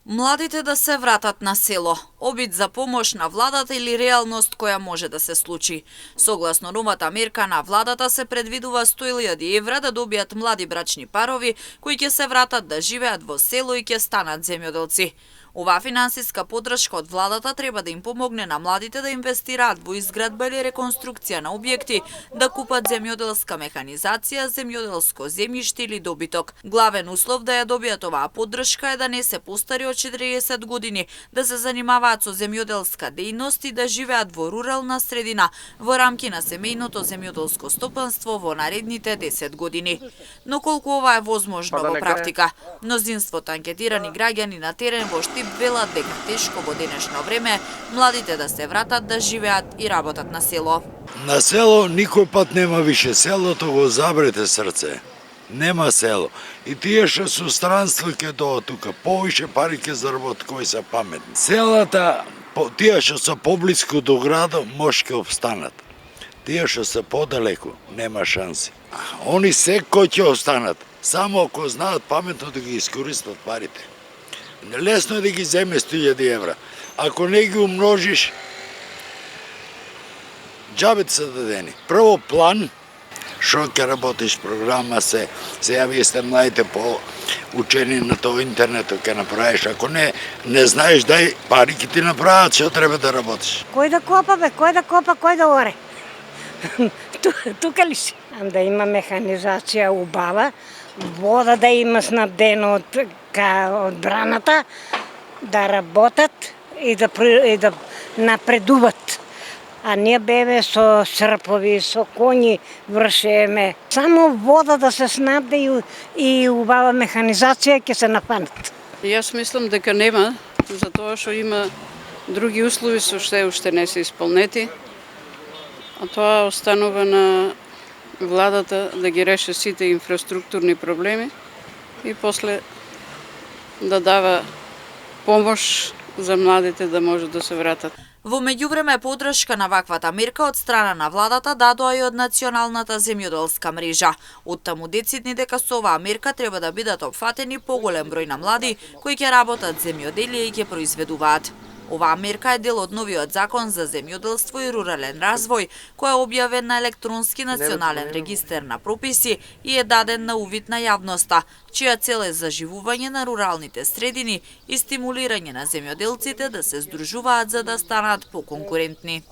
Младите да се вратат на село. Обид за помош на владата или реалност која може да се случи. Согласно новата мерка на владата се предвидува 100.000 евра да добијат млади брачни парови кои ќе се вратат да живеат во село и ќе станат земјоделци. Оваа финансиска поддршка од владата треба да им помогне на младите да инвестираат во изградба или реконструкција на објекти, да купат земјоделска механизација, земјоделско земјиште или добиток. Главен услов да ја добијат оваа поддршка е да не се постари од 40 години, да се занимаваат со земјоделска дејност и да живеат во рурална средина во рамки на семејното земјоделско стопанство во наредните 10 години. Но колку ова е возможно во практика? Мнозинството анкетирани граѓани на терен во Штип велат дека тешко во денешно време младите да се вратат да живеат и работат на село. На село никој пат нема више, селото го забрете срце. Нема село. И тие што со странство ќе дојдат тука, повише пари ќе заработат кои се паметни. Селата, тие што се поблиску до градот, може ќе обстанат. Тие што се подалеку, нема шанси. Они секој ќе останат, само ако знаат паметно да ги искористат парите. Лесно е да ги земе 100.000 евра. Ако не ги умножиш, џабе се дадени. Прво план, што ќе работиш програма сега вие сте младите по учени на тоа интернетот ќе направиш. Ако не знаеш, дај пари ќе ти направат, што треба да работиш. Кој да копа бе, кој да копа, кој да оре? Тука ли си? Да има механизација убава, вода да има снабдено од одбраната, да работат и да напредуват. А ние беве со српови, со коњи вршеме. Само вода да се снабде и убава механизација ќе се напанат. Јас мислам дека нема, затоа што има други услови со што уште не се исполнети. А тоа останува на владата да ги реше сите инфраструктурни проблеми и после да дава помош за младите да може да се вратат. Во меѓувреме поддршка на ваквата мерка од страна на владата дадоа и од Националната земјоделска мрежа. Оттаму децидни дека со оваа мерка треба да бидат опфатени поголем број на млади кои ќе работат земјоделие и ќе произведуваат. Оваа мерка е дел од новиот закон за земјоделство и рурален развој, кој е објавен на електронски национален регистер на прописи и е даден на увид на јавноста, чија цел е заживување на руралните средини и стимулирање на земјоделците да се здружуваат за да станат поконкурентни.